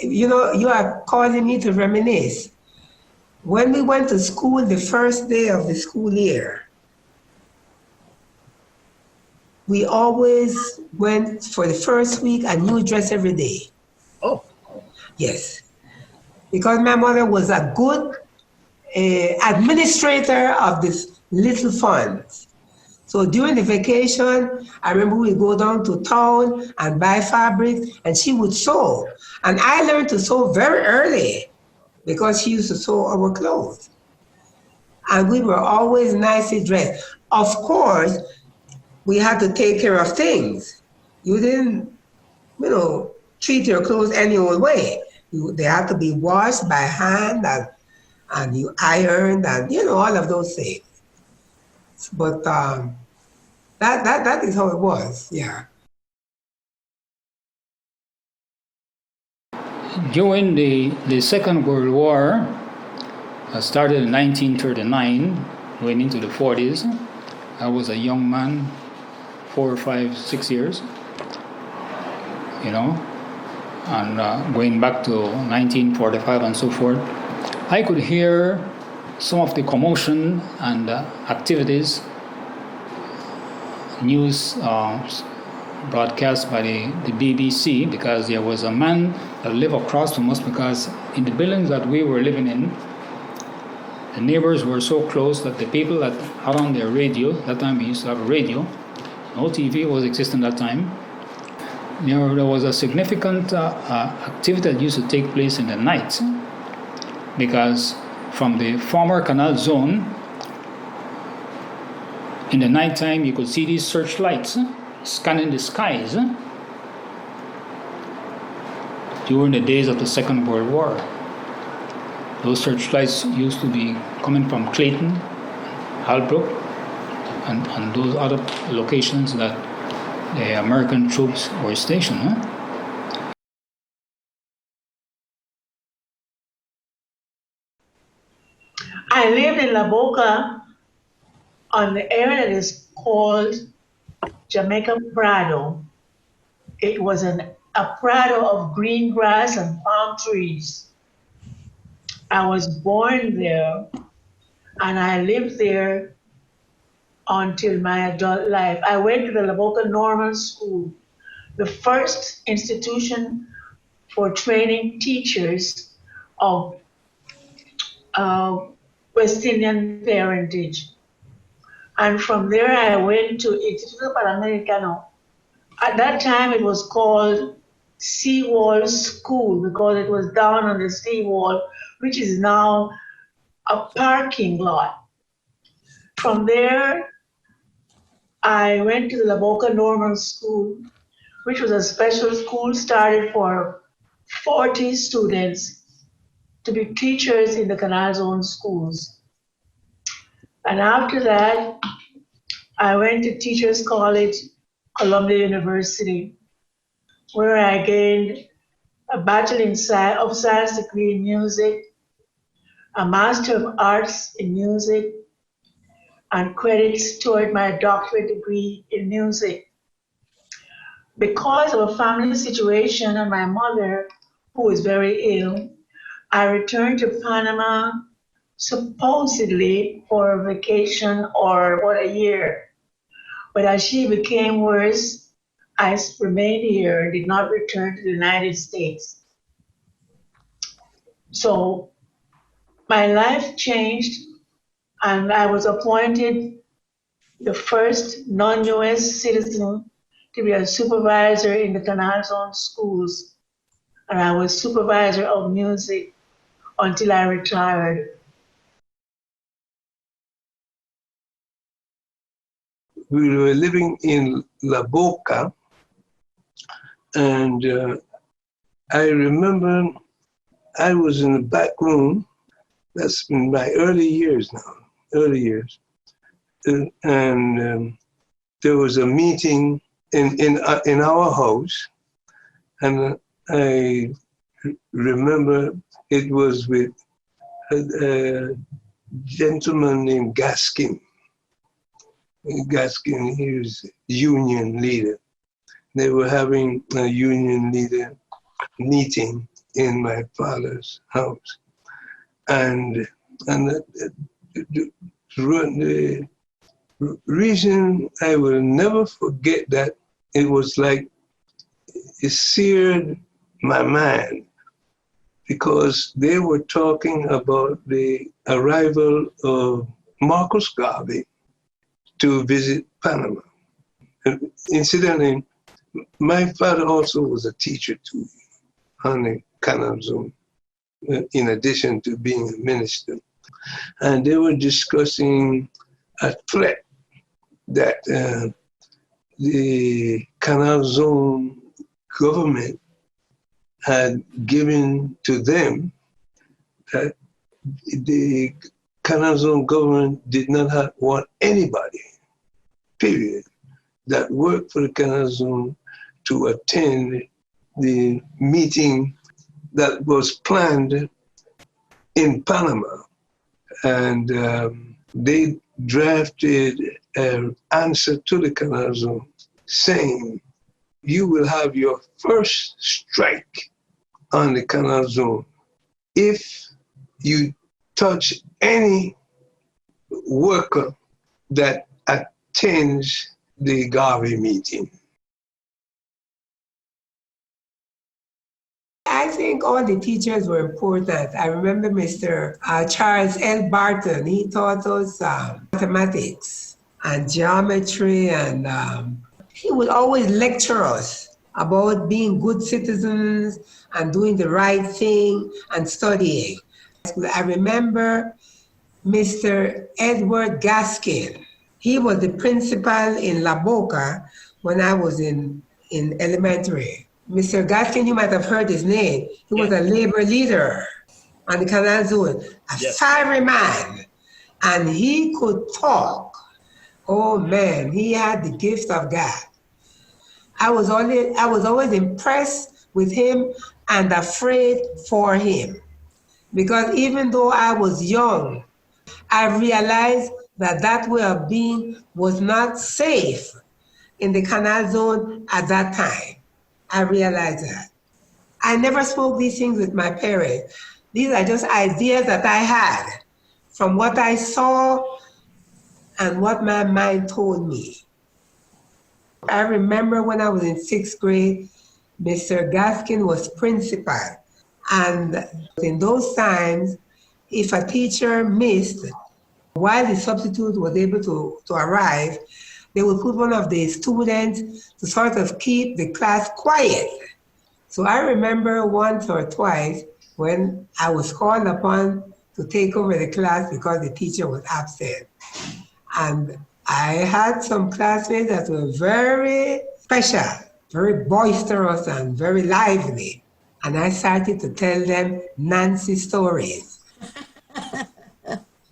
you know, you are causing me to reminisce. When we went to school the first day of the school year, we always went for the first week a new dress every day. Oh. Yes. Because my mother was a good administrator of this little funds. So during the vacation, I remember we'd go down to town and buy fabric, and she would sew. And I learned to sew very early because she used to sew our clothes. And we were always nicely dressed. Of course, we had to take care of things. You didn't, you know, treat your clothes any old way. They had to be washed by hand and you ironed and, you know, all of those things. But that is how it was, yeah. During the Second World War, started in 1939, going into the 40s. I was a young man, 4, 5, 6 years, you know, and going back to 1945 and so forth. I could hear some of the commotion and activities, news broadcast by the BBC, because there was a man that lived across from us, because in the buildings that we were living in, the neighbors were so close that the people that had on their radio, that time we used to have a radio, no TV was existing that time, there was a significant activity that used to take place in the night, because from the former Canal Zone, in the nighttime you could see these searchlights scanning the skies during the days of the Second World War. Those searchlights used to be coming from Clayton, Halbrook, and those other locations that the American troops were stationed. I lived in La Boca on the area that is called Jamaica Prado. It was a prado of green grass and palm trees. I was born there and I lived there until my adult life. I went to the La Boca Normal School, the first institution for training teachers of West Indian parentage. And from there I went to Instituto Panamericano. At that time it was called Seawall School because it was down on the seawall, which is now a parking lot. From there, I went to the La Boca Normal School, which was a special school started for 40 students to be teachers in the Canal Zone schools. And after that, I went to Teachers College, Columbia University, where I gained a Bachelor of Science degree in music, a Master of Arts in music, and credits toward my doctorate degree in music. Because of a family situation and my mother, who was very ill, I returned to Panama supposedly for a vacation or a year. But as she became worse, I remained here and did not return to the United States. So my life changed and I was appointed the first non-US citizen to be a supervisor in the Canal Zone schools. And I was supervisor of music until I retired. We were living in La Boca, and I remember I was in the back room. That's in my early years and there was a meeting in our house, and I remember it was with a gentleman named Gaskin. Gaskin, he was union leader. They were having a union leader meeting, in my father's house. And the reason I will never forget that, it was like it seared my mind, because they were talking about the arrival of Marcus Garvey to visit Panama. And incidentally, my father also was a teacher too on the Canal Zone, in addition to being a minister. And they were discussing a threat that the Canal Zone government had given to them, that the Canal Zone government did not want anybody, period, that worked for the Canal Zone to attend the meeting that was planned in Panama. And they drafted an answer to the Canal Zone saying, you will have your first strike on the Canal Zone if you touch any worker that attends the Garvey meeting. I think all the teachers were important. I remember Mr. Charles L. Barton. He taught us mathematics and geometry, and he would always lecture us about being good citizens and doing the right thing and studying. I remember Mr. Edward Gaskin. He was the principal in La Boca when I was in elementary. Mr. Gaskin, you might have heard his name. He was a labor leader on the Canal Zone, a fiery man, and he could talk. Oh man, he had the gift of God. I was always impressed with him and afraid for him, because even though I was young, I realized that way of being was not safe in the Canal Zone at that time. I realized that. I never spoke these things with my parents. These are just ideas that I had from what I saw and what my mind told me. I remember when I was in 6th grade, Mr. Gaskin was principal. And in those times, if a teacher missed, while the substitute was able to arrive, they would put one of the students to sort of keep the class quiet. So I remember once or twice when I was called upon to take over the class because the teacher was absent. And I had some classmates that were very special, very boisterous and very lively. And I started to tell them Nancy stories.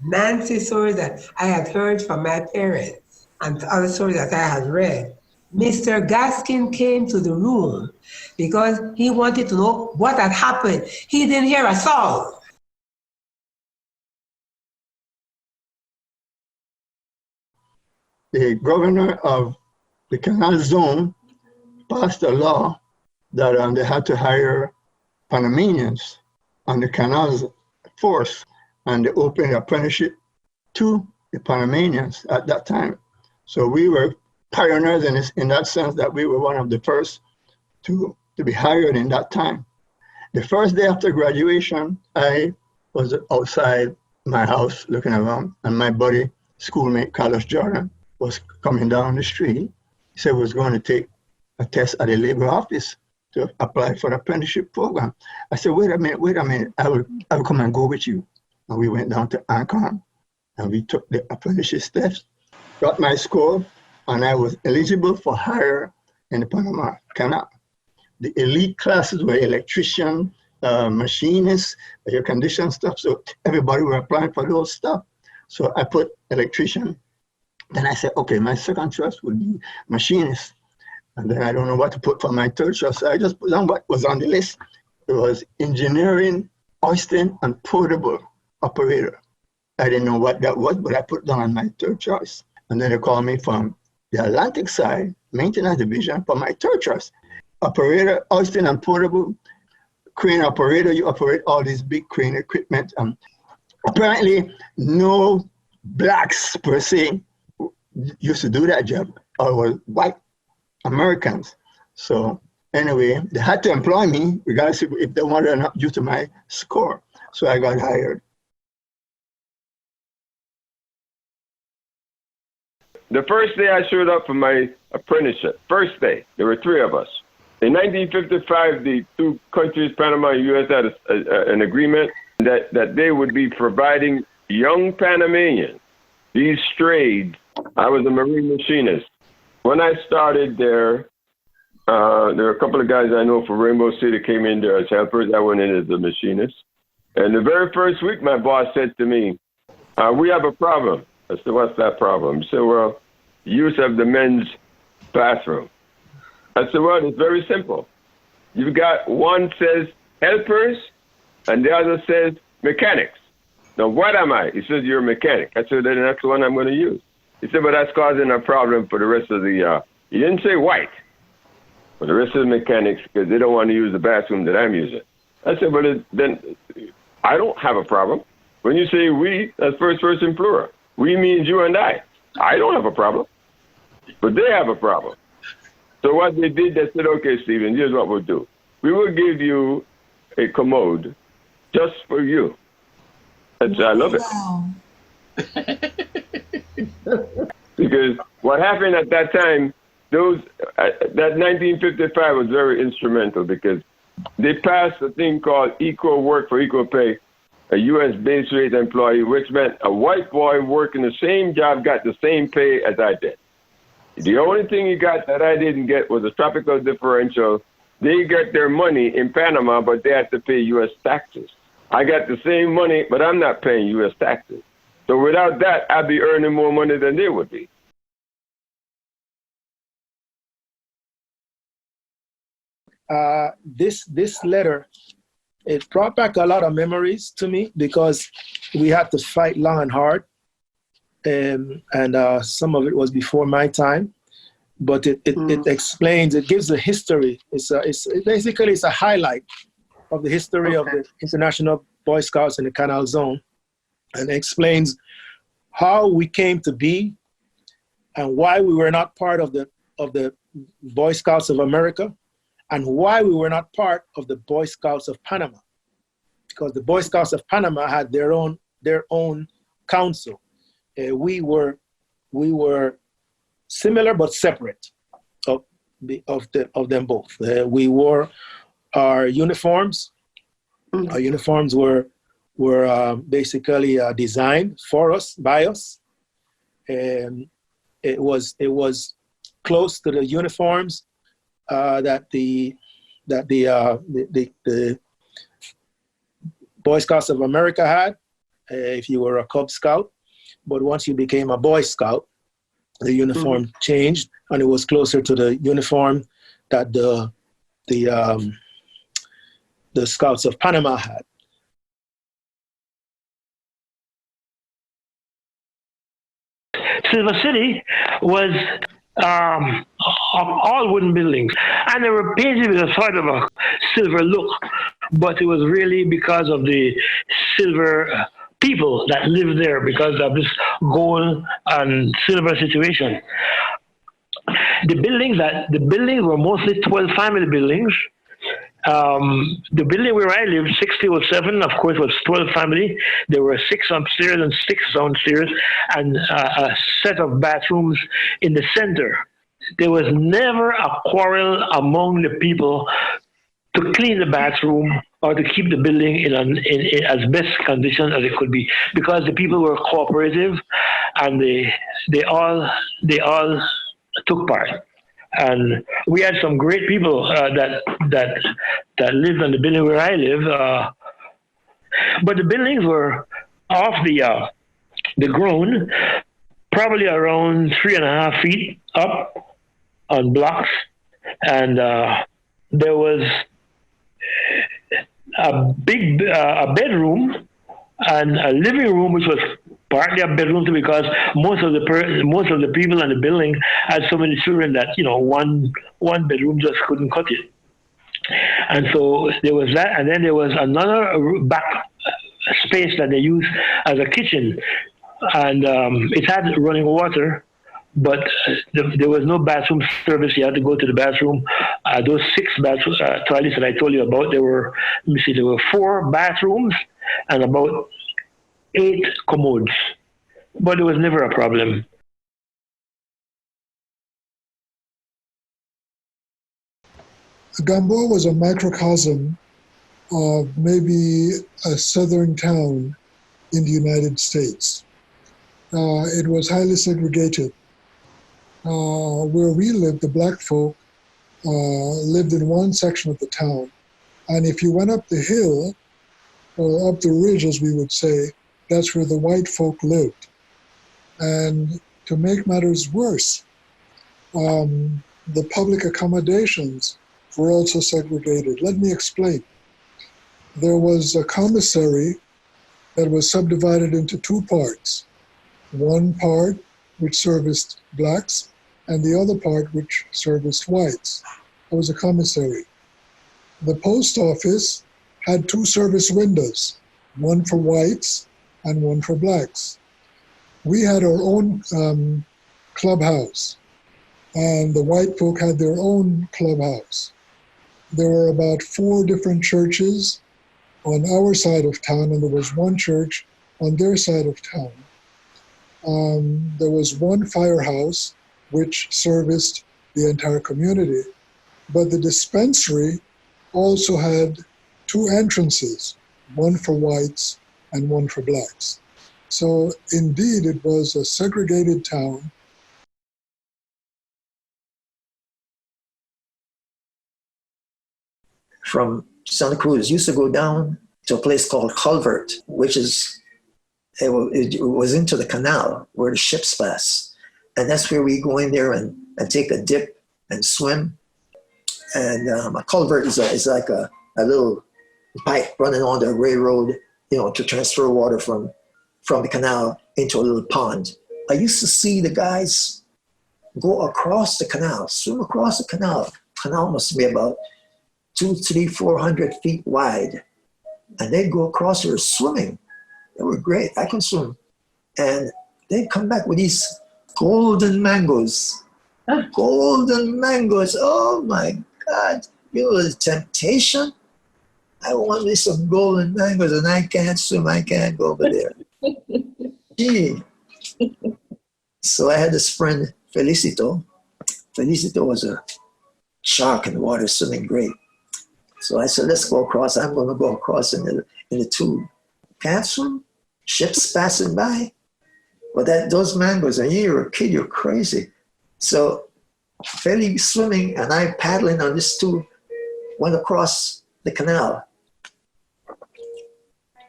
Nancy stories that I had heard from my parents and other stories that I had read. Mr. Gaskin came to the room because he wanted to know what had happened. He didn't hear a sound. The governor of the Canal Zone passed a law that they had to hire Panamanians on the canal's force, and they opened apprenticeship to the Panamanians at that time. So we were pioneers in that sense, that we were one of the first to be hired in that time. The first day after graduation, I was outside my house looking around, and my buddy, schoolmate Carlos Jordan, was coming down the street. He said he was going to take a test at the labor office to apply for the apprenticeship program. I said, wait a minute, I will come and go with you. And we went down to Ancon, and we took the apprenticeship steps, got my score, and I was eligible for hire in the Panama Canal. The elite classes were electrician, machinists, air conditioning stuff, so everybody were applying for those stuff. So I put electrician. Then I said, okay, my second choice would be machinist. And then I don't know what to put for my third choice, so I just put down what was on the list. It was engineering, hoisting, and portable operator. I didn't know what that was, but I put down my third choice. And then they called me from the Atlantic side, maintenance division, for my third choice. Operator, hoisting, and portable. crane operator, you operate all these big crane equipment. Apparently, no blacks per se used to do that job, or were white Americans. So anyway, they had to employ me regardless if they wanted or not due to my score. So I got hired. The first day I showed up for my apprenticeship, first day, there were 3 of us. In 1955, the 2 countries, Panama and U.S., had an agreement that they would be providing young Panamanians these trades. I was a marine machinist. When I started there were a couple of guys I know from Rainbow City came in there as helpers. I went in as a machinist. And the very first week, my boss said to me, we have a problem. I said, what's that problem? He said, well, use of the men's bathroom. I said, well, it's very simple. You've got one says helpers and the other says mechanics. Now, what am I? He said, you're a mechanic. I said, then that's the one I'm going to use. He said, but that's causing a problem for the rest of the, he didn't say white, for the rest of the mechanics, because they don't want to use the bathroom that I'm using. I said, but then I don't have a problem. When you say we, that's first person plural. We means you and I. I don't have a problem, but they have a problem. So what they did, they said, okay, Stephen, here's what we'll do. We will give you a commode just for you. I said, I love it. Because what happened at that time, that 1955 was very instrumental because they passed a thing called equal work for equal pay, a U.S. base rate employee, which meant a white boy working the same job got the same pay as I did. The only thing he got that I didn't get was a tropical differential. They got their money in Panama, but they had to pay U.S. taxes. I got the same money, but I'm not paying U.S. taxes. So without that, I'd be earning more money than they would be. This letter, it brought back a lot of memories to me because we had to fight long and hard. And some of it was before my time, but it explains, it gives a history. It's basically a highlight of the history of the International Boy Scouts in the Canal Zone, and explains how we came to be and why we were not part of the Boy Scouts of America and why we were not part of the Boy Scouts of Panama, because the Boy Scouts of Panama had their own council. We were similar but separate of them both. We wore our uniforms. Our uniforms were basically designed for us by us, and it was close to the uniforms that the Boy Scouts of America had. If you were a Cub Scout. But once you became a Boy Scout, the uniform changed, and it was closer to the uniform that the Scouts of Panama had. Silver City was all wooden buildings, and they were painted with a sort of a silver look, but it was really because of the silver people that lived there because of this gold and silver situation. The buildings were mostly 12 family buildings. The building where I lived, 6007, of course, was 12 family. There were 6 upstairs and 6 downstairs, and a set of bathrooms in the center. There was never a quarrel among the people to clean the bathroom or to keep the building in as best condition as it could be, because the people were cooperative and they all took part. And we had some great people that lived in the building where I live, but the buildings were off the ground, probably around 3.5 feet up on blocks, and there was a big bedroom and a living room, which was partly a bedroom too, because most of the people in the building had so many children that one bedroom just couldn't cut it. And so there was that, and then there was another back space that they used as a kitchen, and it had running water, but there was no bathroom service. You had to go to the bathroom. Those 6 bathroom toilets that I told you about, there were 4 bathrooms and about 8 commodes, but it was never a problem. Gamboa was a microcosm of maybe a southern town in the United States. It was highly segregated. Where we lived, the black folk lived in one section of the town. And if you went up the hill, or up the ridge, as we would say, that's where the white folk lived. And to make matters worse, the public accommodations were also segregated. Let me explain. There was a commissary that was subdivided into 2 parts. One part which serviced blacks, and the other part which serviced whites. It was a commissary. The post office had 2 service windows, one for whites and one for blacks. We had our own clubhouse, and the white folk had their own clubhouse. There were about 4 different churches on our side of town, and there was 1 church on their side of town. There was 1 firehouse which serviced the entire community, but the dispensary also had 2 entrances, one for whites and one for blacks. So indeed, it was a segregated town. From Santa Cruz used to go down to a place called Culvert, which is, it was into the canal where the ships pass. And that's where we go in there and take a dip and swim. And a culvert is like a little pipe running on the railroad, to transfer water from the canal into a little pond. I used to see the guys go across the canal, swim across the canal. Canal must be about 200, 300, 400 feet wide. And they'd go across there swimming. They were great. I could swim. And they'd come back with these golden mangoes. Golden mangoes. Oh my God. The temptation. I want me some golden mangoes, and I can't swim. I can't go over there. Gee. So I had this friend, Felicito. Felicito was a shark in the water, swimming great. So I said, let's go across. I'm going to go across in the tube. Can't swim. Ships passing by. But those mangoes, and you're a kid, you're crazy. So Feli swimming and I paddling on this tube went across the canal.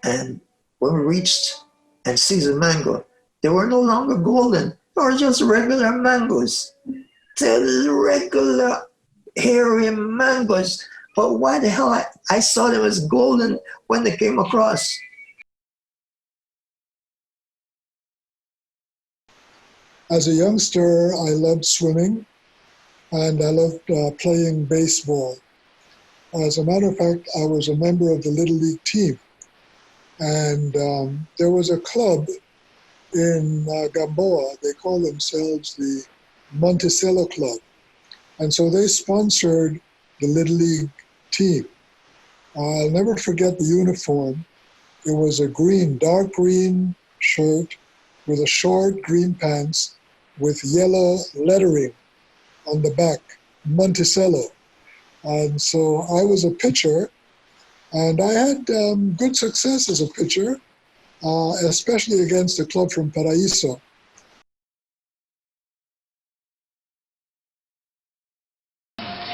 And when we reached and seized a mango, they were no longer golden. They were just regular mangoes. They're regular hairy mangoes. But why the hell I saw them as golden when they came across? As a youngster, I loved swimming, and I loved playing baseball. As a matter of fact, I was a member of the Little League team. And there was a club in Gamboa. They call themselves the Monticello Club. And so they sponsored the Little League team. I'll never forget the uniform. It was a dark green shirt with a short green pants with yellow lettering on the back, Monticello. And so I was a pitcher, and I had good success as a pitcher, especially against a club from Paraíso.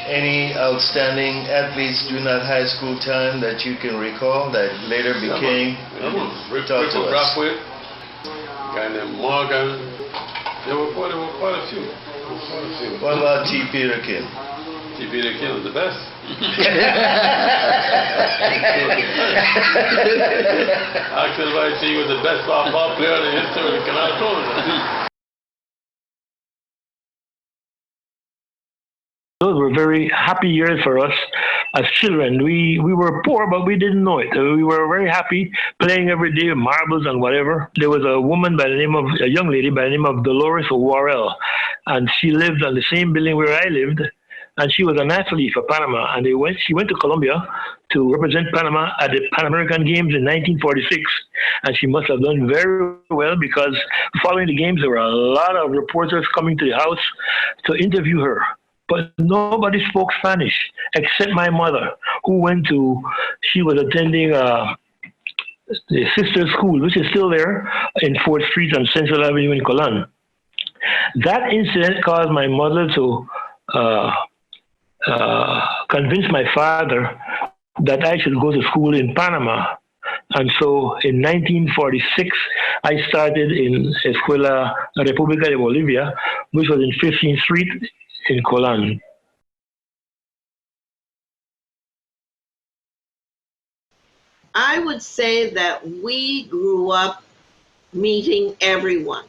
Any outstanding athletes during that high school time that you can recall that later became? Talk to us. A guy named Morgan. There were quite a few. What about T. Peterkin? T. Peterkin was the best. Actually, I say he was the best softball player in the history of the Canal Zone. Those were very happy years for us as children. We were poor, but we didn't know it. We were very happy playing every day, marbles and whatever. There was a young lady by the name of Dolores Warrell, and she lived on the same building where I lived. And she was an athlete for Panama, and she went to Colombia to represent Panama at the Pan American Games in 1946. And she must have done very well, because following the games, there were a lot of reporters coming to the house to interview her. But nobody spoke Spanish except my mother, she was attending the sister school, which is still there in 4th Street and Central Avenue in Colon. That incident caused my mother to convince my father that I should go to school in Panama. And so in 1946, I started in Escuela República de Bolivia, which was in 15th Street in Colon. I would say that we grew up meeting everyone.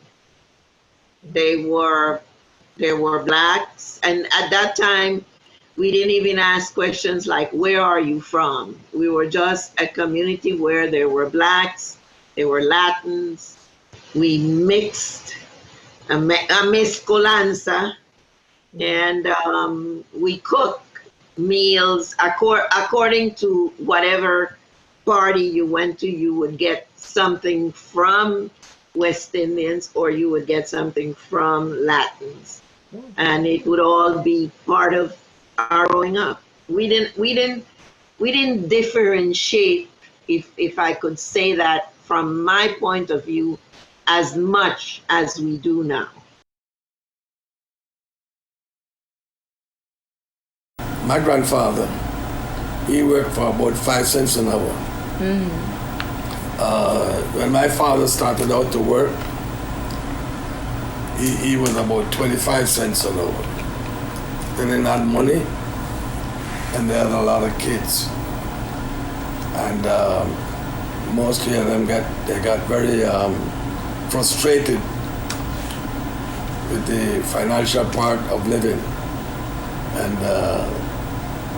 There were blacks, and at that time, we didn't even ask questions like, where are you from? We were just a community where there were blacks, there were Latins. We mixed, a mezcolanza, and we cook meals according to whatever party you went to. You would get something from West Indians, or you would get something from Latins, and it would all be part of our growing up. We didn't differentiate, if I could say that from my point of view, as much as we do now. My grandfather, he worked for about 5 cents an hour. When my father started out to work, he was about 25 cents an hour. They didn't have money, and they had a lot of kids. And mostly of them got very frustrated with the financial part of living, and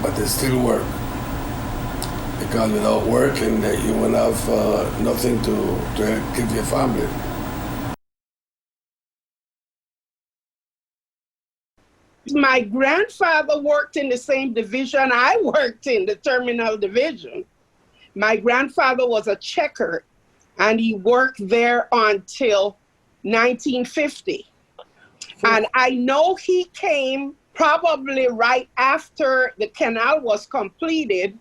but they still work, because without working, you will have nothing to give your family. My grandfather worked in the same division I worked in, the terminal division. My grandfather was a checker, and he worked there until 1950. And I know he came probably right after the canal was completed,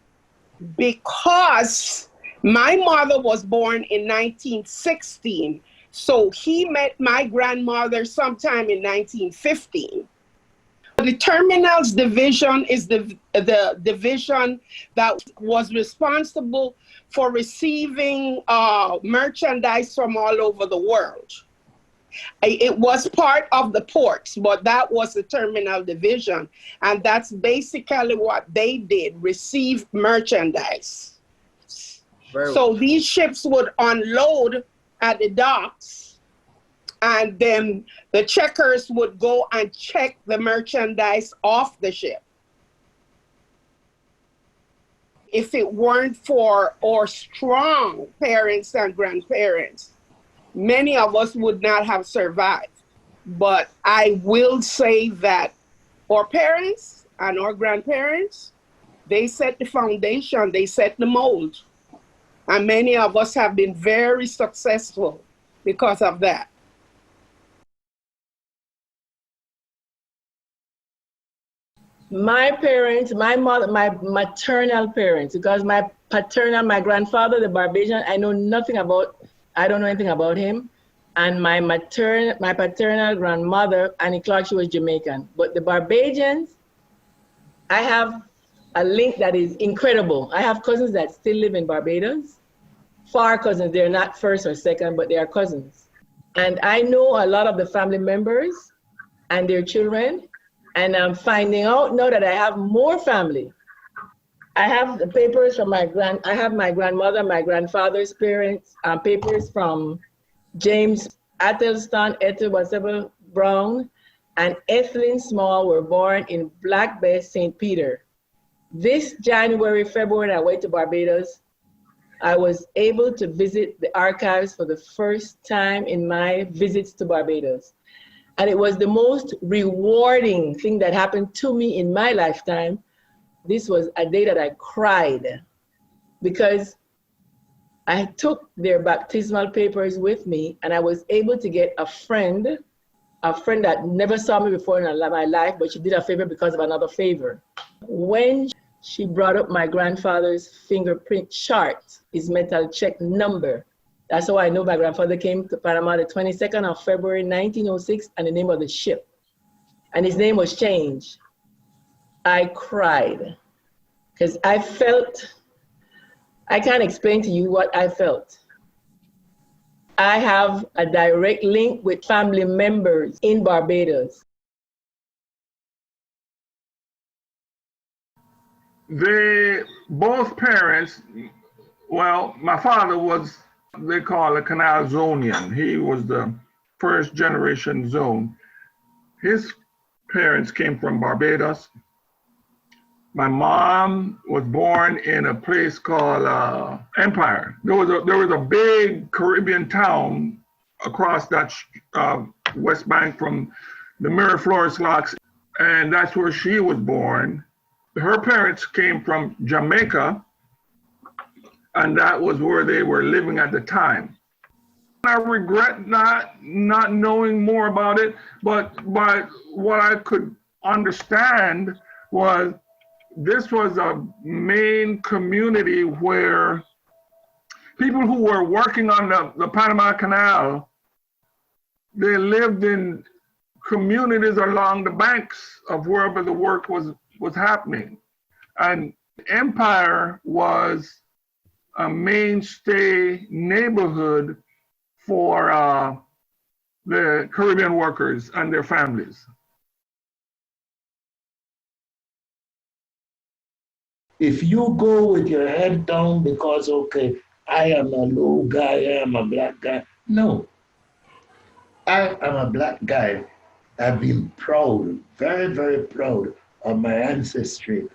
because my mother was born in 1916. So he met my grandmother sometime in 1915. The terminals division is the division that was responsible for receiving merchandise from all over the world. It was part of the ports, but that was the terminal division. And that's basically what they did, receive merchandise. So these ships would unload at the docks, and then the checkers would go and check the merchandise off the ship. If it weren't for our strong parents and grandparents, many of us would not have survived. But I will say that our parents and our grandparents, they set the foundation, they set the mold. And many of us have been very successful because of that. My parents, my mother, my maternal parents, because my paternal, my grandfather, the Barbadian, I don't know anything about him. And my paternal grandmother, Annie Clark, she was Jamaican. But the Barbadians, I have a link that is incredible. I have cousins that still live in Barbados. Far cousins, they're not first or second, but they are cousins. And I know a lot of the family members and their children. And I'm finding out now that I have more family. I have the papers from I have my grandmother, my grandfather's parents, papers from James Athelston, Ethel Brown, and Ethelyn Small were born in Black Bay, St. Peter. This January, February, when I went to Barbados, I was able to visit the archives for the first time in my visits to Barbados. And it was the most rewarding thing that happened to me in my lifetime. This was a day that I cried because I took their baptismal papers with me, and I was able to get a friend that never saw me before in my life, but she did a favor because of another favor. When she brought up my grandfather's fingerprint chart, his metal check number, that's how I know my grandfather came to Panama the 22nd of February, 1906, and the name of the ship. And his name was changed. I cried because I felt, I can't explain to you what I felt. I have a direct link with family members in Barbados. Both parents, well, my father was, they call a Canal Zonian. He was the first generation zone. His parents came from Barbados. My mom was born in a place called Empire. There was a big Caribbean town across that west bank from the Miraflores locks, and that's where she was born. Her parents came from Jamaica, and that was where they were living at the time. I regret not knowing more about it, but what I could understand was this was a main community where people who were working on the Panama Canal, they lived in communities along the banks of wherever the work was happening. And Empire was a mainstay neighborhood for the Caribbean workers and their families. If you go with your head down because, okay, I am a low guy, I am a black guy. No, I am a black guy. I've been proud, very, very proud of my ancestry